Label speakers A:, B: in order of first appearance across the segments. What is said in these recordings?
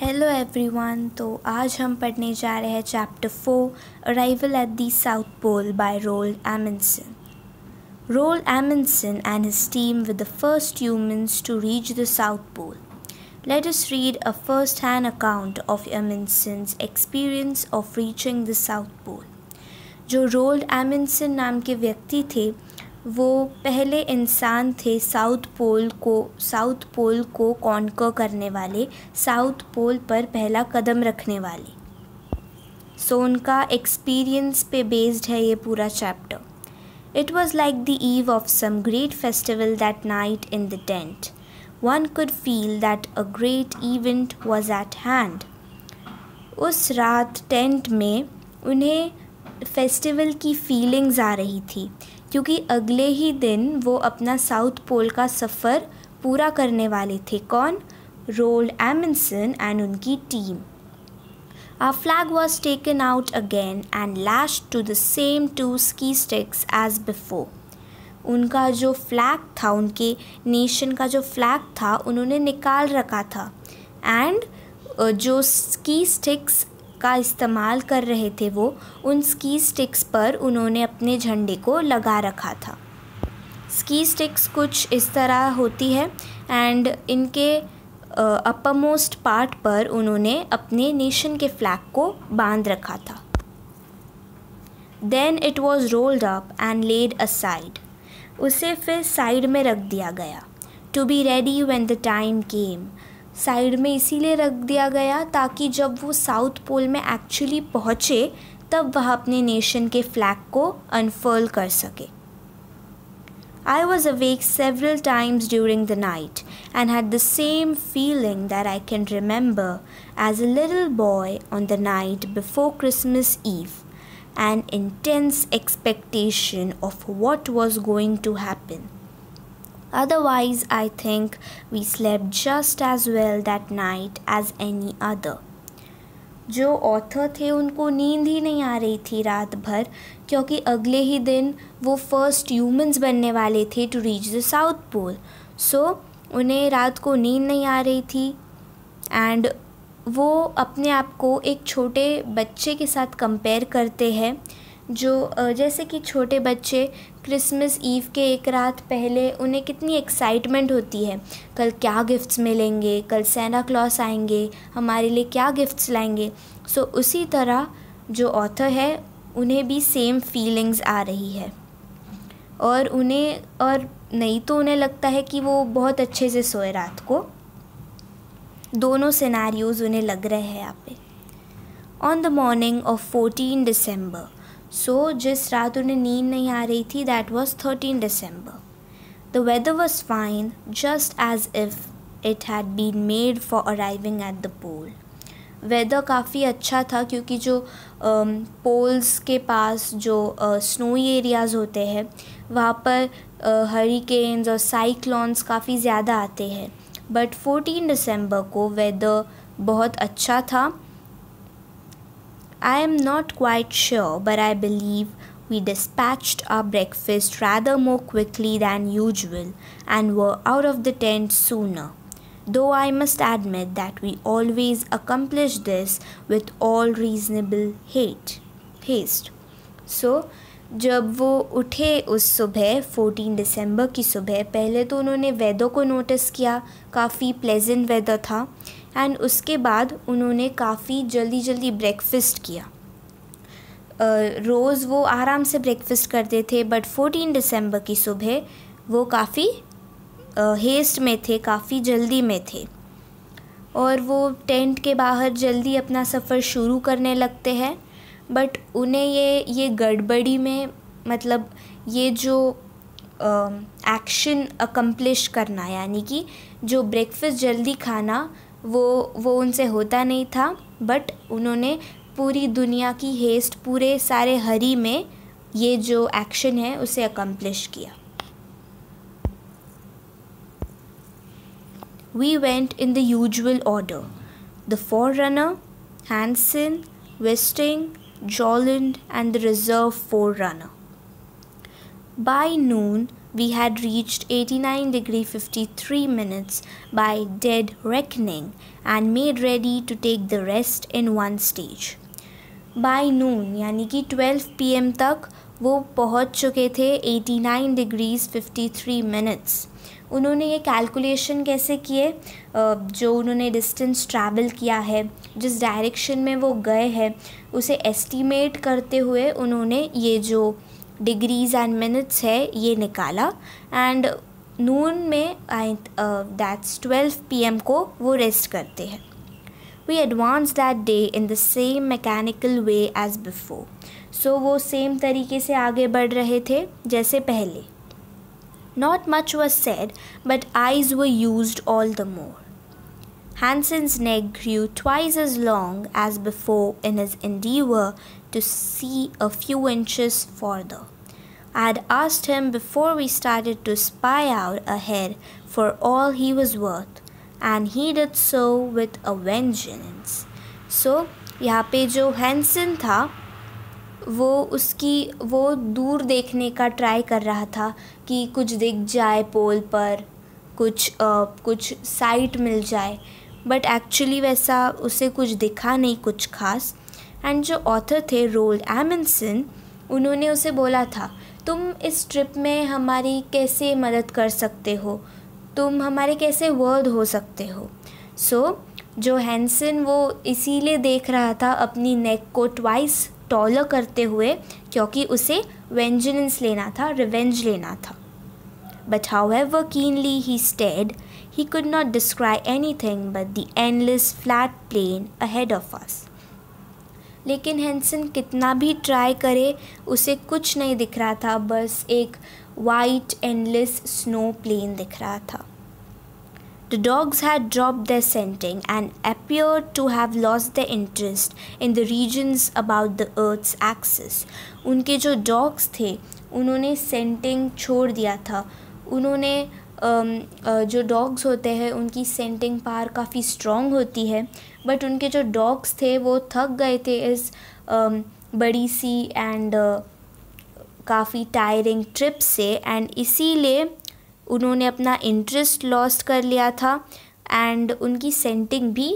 A: Hello everyone. तो आज हम पढ़ने जा रहे हैं chapter 4 arrival at the south pole by Roald Amundsen. Roald Amundsen and his team were the first humans to reach the South Pole. Let us read a first-hand account of Amundsen's experience of reaching the South Pole. जो rolled Amundsen नाम के व्यक्ति थे वो पहले इंसान थे south pole को कॉन्कर करने वाले, साउथ पोल पर पहला कदम रखने वाले. सो उनका एक्सपीरियंस पे बेस्ड है ये पूरा chapter. It was like the eve of some great festival that night in the tent. One could feel that a great event was at hand. उस रात टेंट में उन्हें फेस्टिवल की फीलिंग्स आ रही थी क्योंकि अगले ही दिन वो अपना साउथ पोल का सफ़र पूरा करने वाले थे. कौन? रोल्ड एमंडसन एंड उनकी team. Our flag was taken out again and lashed to the same two ski sticks as before. उनका जो फ्लैग था, उनके नेशन का जो फ्लैग था, उन्होंने निकाल रखा था एंड जो स्की स्टिक्स का इस्तेमाल कर रहे थे वो उन स्की स्टिक्स पर उन्होंने अपने झंडे को लगा रखा था. स्की स्टिक्स कुछ इस तरह होती है एंड इनके अपरमोस्ट पार्ट पर उन्होंने अपने नेशन के फ्लैग को बांध रखा था. Then it was rolled up and laid aside. उसे फिर साइड में रख दिया गया. To be ready when the time came. Side में इसीलिए रख दिया गया ताकि जब वो साउथ पोल में एक्चुअली पहुँचे तब वह अपने नेशन के फ्लैग को अनफर्ल कर सके. I was awake several times during the night and had the same feeling that I can remember as a little boy on the night before Christmas Eve, an intense expectation of what was going to happen. Otherwise, I think we slept just as well that night as any other. जो author थे उनको नींद ही नहीं आ रही थी रात भर क्योंकि अगले ही दिन वो फर्स्ट ह्यूमंस बनने वाले थे to reach the south pole. So उन्हें रात को नींद नहीं आ रही थी एंड वो अपने आप को एक छोटे बच्चे के साथ कंपेयर करते हैं जो जैसे कि छोटे बच्चे क्रिसमस ईव के एक रात पहले उन्हें कितनी एक्साइटमेंट होती है, कल क्या गिफ्ट्स मिलेंगे, कल सेंटा क्लॉस आएंगे, हमारे लिए क्या गिफ्ट्स लाएंगे. सो उसी तरह जो ऑथर है उन्हें भी सेम फीलिंग्स आ रही है और नहीं तो उन्हें लगता है कि वो बहुत अच्छे से सोए रात को. दोनों सिनेरियोज़ उन्हें लग रहे हैं यहाँ पे. On the morning of 14 December. So जिस रात उन्हें नींद नहीं आ रही थी that was 13 December. The weather was fine just as if it had been made for arriving at the pole. Weather काफ़ी अच्छा था क्योंकि जो पोल्स के पास जो स्नोई एरियाज़ होते हैं वहाँ पर हरिकेन्स और साइक्लोन्स काफ़ी ज़्यादा आते हैं. बट 14 दिसंबर को वेदर बहुत अच्छा था. I am not quite sure, but I believe we dispatched our breakfast rather more quickly than usual and were out of the tent sooner. Though I must admit that we always accomplish this with all reasonable haste. So, जब वो उठे उस सुबह 14 दिसंबर की सुबह, पहले तो उन्होंने वेदर को नोटिस किया, काफ़ी प्लेजेंट वेदर था एंड उसके बाद उन्होंने काफ़ी जल्दी ब्रेकफास्ट किया. रोज़ वो आराम से ब्रेकफास्ट करते थे बट 14 दिसंबर की सुबह वो काफ़ी हेस्ट में थे, काफ़ी जल्दी में थे और वो टेंट के बाहर जल्दी अपना सफ़र शुरू करने लगते हैं. बट उन्हें ये गड़बड़ी में मतलब ये जो एक्शन अकम्प्लिश करना यानी कि जो ब्रेकफास्ट जल्दी खाना वो उनसे होता नहीं था. बट उन्होंने पूरी दुनिया की हेस्ट पूरे सारे हरी में ये जो एक्शन है उसे अकम्प्लिश किया. We went in the usual order. The forerunner, Hansen, Wisting, Jolland and the reserve forerunner. By noon, We had reached 89 degree 53 minutes by dead reckoning and made ready to take the rest in one stage. By noon यानी कि 12 PM तक वो पहुंच चुके थे 89 degrees 53 minutes. उन्होंने ये calculation कैसे किए, जो उन्होंने डिस्टेंस ट्रैवल किया है, जिस डायरेक्शन में वो गए हैं, उसे एस्टीमेट करते हुए उन्होंने ये जो डिग्रीज़ एंड मिनट्स है ये निकाला। एंड नून में दैट्स 12 PM को वो रेस्ट करते हैं। We advanced that day in the same mechanical way as before. So वो सेम तरीके से आगे बढ़ रहे थे जैसे पहले। Not much was said, but eyes were used all the more. Hansen's neck grew twice as long as before in his endeavor to see a few inches further. I had asked him before we started to spy out ahead for all he was worth, and he did so with a vengeance. So यहाँ पे जो Hansen था वो दूर देखने का try कर रहा था कि कुछ दिख जाए पोल पर, कुछ साइट मिल जाए, बट एक्चुअली वैसा उसे कुछ दिखा नहीं कुछ खास। एंड जो ऑथर थे रोल्ड एमंसन, उन्होंने उसे बोला था, तुम इस ट्रिप में हमारी कैसे मदद कर सकते हो, तुम हमारे कैसे वर्ड हो सकते हो। सो जो हैंसन वो इसीलिए देख रहा था अपनी नेक को ट्वाइस टॉलर करते हुए, क्योंकि उसे वेंजेंस लेना था, रिवेंज लेना था। But however keenly he stared, he could not descry anything but the endless flat plain ahead of us. लेकिन हैंसन कितना भी ट्राई करे उसे कुछ नहीं दिख रहा था, बस एक वाइट एंडलेस स्नो प्लेन दिख रहा था। The dogs had dropped their scenting and appeared to have lost their interest in the regions about the Earth's axis. उनके जो डॉग्स थे उन्होंने सेंटिंग छोड़ दिया था। उन्होंने जो डॉग्स होते हैं उनकी सेंटिंग पावर काफ़ी स्ट्रॉन्ग होती है, बट उनके जो डॉग्स थे वो थक गए थे इस बड़ी सी एंड काफ़ी टायरिंग ट्रिप से, एंड इसीलिए उन्होंने अपना इंटरेस्ट लॉस्ट कर लिया था एंड उनकी सेंटिंग भी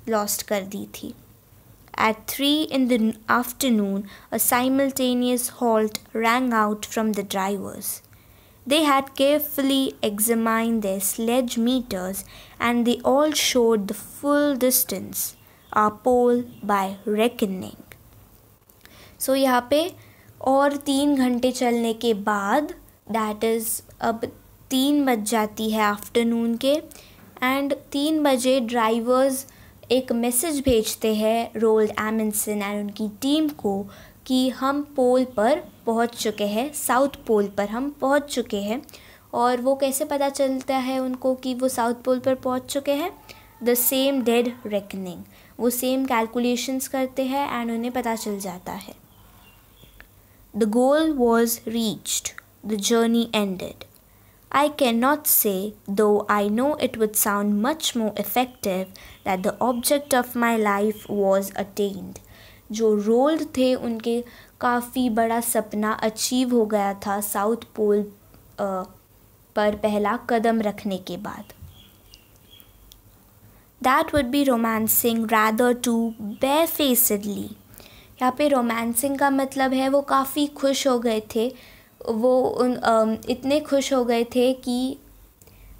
A: लॉस्ट कर दी थी। At 3 in the afternoon, a simultaneous halt rang out from the drivers. They had carefully examined their sledge meters and they all showed the full distance, our pole by reckoning. So यहाँ पे और 3 घंटे चलने के बाद, that is अब 3 बज जाती है आफ्टरनून के, एंड 3 बजे ड्राइवर्स एक मैसेज भेजते हैं रोल्ड एमंसन एंड उनकी टीम को कि हम पोल पर पहुंच चुके हैं, साउथ पोल पर हम पहुंच चुके हैं। और वो कैसे पता चलता है उनको कि वो साउथ पोल पर पहुंच चुके हैं? द सेम डेड रेकनिंग, वो सेम कैलकुलेशंस करते हैं एंड उन्हें पता चल जाता है। The goal was reached, the journey ended. I cannot say, though I know it would sound much more effective, that the object of my life was attained. जो rolled थे उनके काफ़ी बड़ा सपना अचीव हो गया था साउथ पोल पर पहला कदम रखने के बाद। That would be romancing rather too barefacedly. यहाँ पे romancing का मतलब है वो काफ़ी खुश हो गए थे, वो इतने खुश हो गए थे कि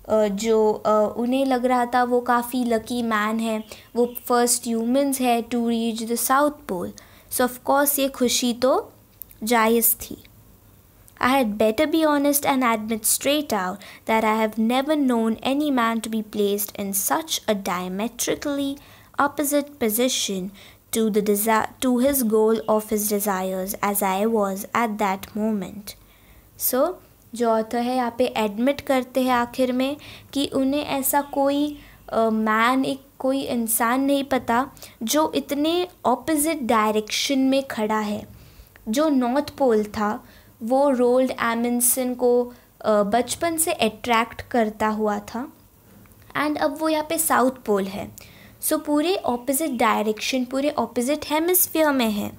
A: उन्हें लग रहा था वो काफ़ी लकी मैन है, वो फर्स्ट ह्यूमंस है to reach the south pole. So of course ये खुशी तो जायज़ थी। I had better be honest and admit straight out that I have never known any man to be placed in such a diametrically opposite position to his goal of his desires as I was at that moment. So, जो author है यहाँ पे admit करते हैं आखिर में कि उन्हें ऐसा कोई कोई इंसान नहीं पता जो इतने ऑपोजिट डायरेक्शन में खड़ा है। जो नॉर्थ पोल था वो रोल्ड एमंसन को बचपन से अट्रैक्ट करता हुआ था, एंड अब वो यहाँ पे साउथ पोल है। सो पूरे ऑपोजिट डायरेक्शन, पूरे ऑपोजिट हेमिस्फीयर में है।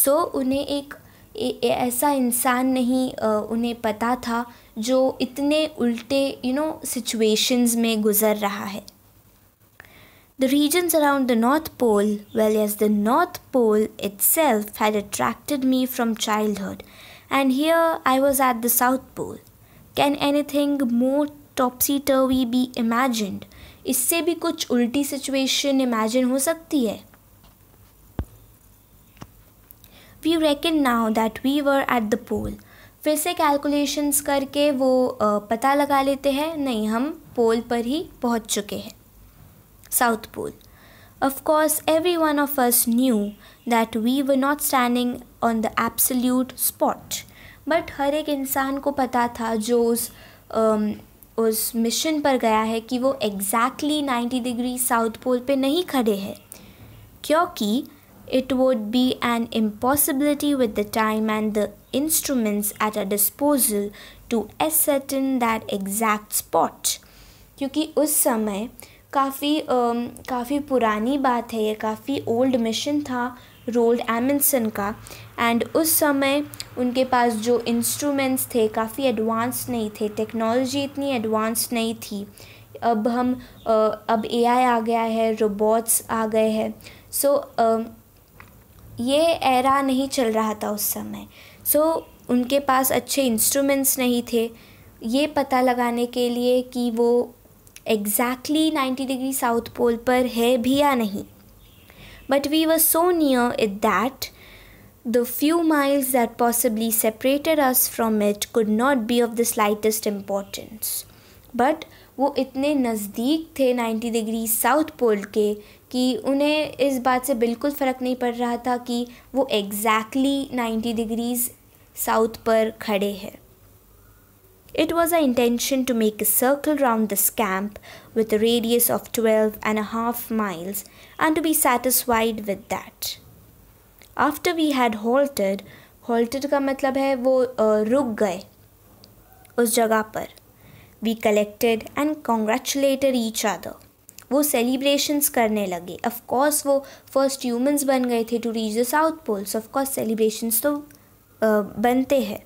A: सो उन्हें ऐसा इंसान नहीं उन्हें पता था जो इतने उल्टे सिचुएशंस में गुज़र रहा है. The regions around the North Pole, well as the North Pole itself, had attracted me from childhood, and here I was at the South Pole. Can anything more topsy-turvy be imagined? इससे भी कुछ उल्टी situation imagine हो सकती है. We reckon now that we were at the pole. फिर से calculations करके वो पता लगा लेते हैं, नहीं हम पोल पर ही पहुंच चुके हैं. South Pole. Of course, every one of us knew that we were not standing on the absolute spot. But हर एक इंसान को पता था जो उस मिशन पर गया है कि वो exactly 90 डिग्री साउथ पोल पे नहीं खड़े हैं, क्योंकि it would be an impossibility with the time and the instruments at our disposal to ascertain that exact spot. क्योंकि उस समय काफ़ी पुरानी बात है, ये काफ़ी ओल्ड मिशन था रोल्ड एमंडसन का, एंड उस समय उनके पास जो इंस्ट्रूमेंट्स थे काफ़ी एडवांस नहीं थे, टेक्नोलॉजी इतनी एडवांस नहीं थी. अब एआई आ गया है, रोबोट्स आ गए हैं, सो ये एरा नहीं चल रहा था उस समय. सो उनके पास अच्छे इंस्ट्रूमेंट्स नहीं थे ये पता लगाने के लिए कि वो exactly 90 डिग्री साउथ पोल पर है भी या नहीं. But we were so near it that the few miles that possibly separated us from it could not be of the slightest importance. But वो इतने नज़दीक थे 90 डिग्री साउथ पोल के कि उन्हें इस बात से बिल्कुल फ़र्क नहीं पड़ रहा था कि वो exactly 90 डिग्रीज साउथ पर खड़े हैं. It was our intention to make a circle round this camp with a radius of 12.5 miles and to be satisfied with that. After we had halted का मतलब है वो रुक गए उस जगह पर. We collected and congratulated each other. वो celebrations करने लगे. Of course वो first humans बन गए थे to reach the South Pole. So of course celebrations तो बनते हैं.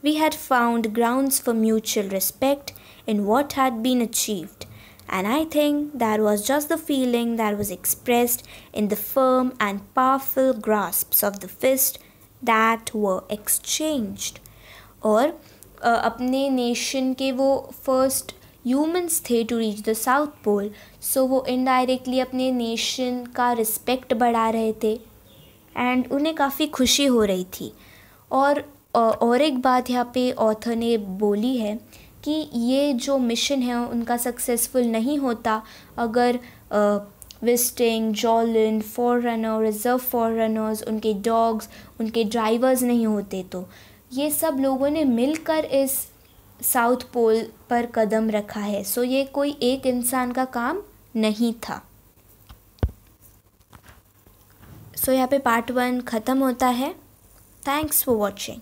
A: We had found grounds for mutual respect in what had been achieved, and I think that was just the feeling that was expressed in the firm and powerful grasps of the fist that were exchanged. और अपने nation के वो first humans थे to reach the south pole, so वो indirectly अपने nation का respect बढ़ा रहे थे एंड उन्हें काफ़ी खुशी हो रही थी. और एक बात यहाँ पे ऑथर ने बोली है कि ये जो मिशन है उनका सक्सेसफुल नहीं होता अगर विस्टिंग, जॉलिन, फॉररनर, रिज़र्व फॉररनर्स, उनके डॉग्स, उनके ड्राइवर्स नहीं होते. तो ये सब लोगों ने मिलकर इस साउथ पोल पर कदम रखा है. सो ये कोई एक इंसान का काम नहीं था. सो यहाँ पे पार्ट 1 ख़त्म होता है. Thanks for watching.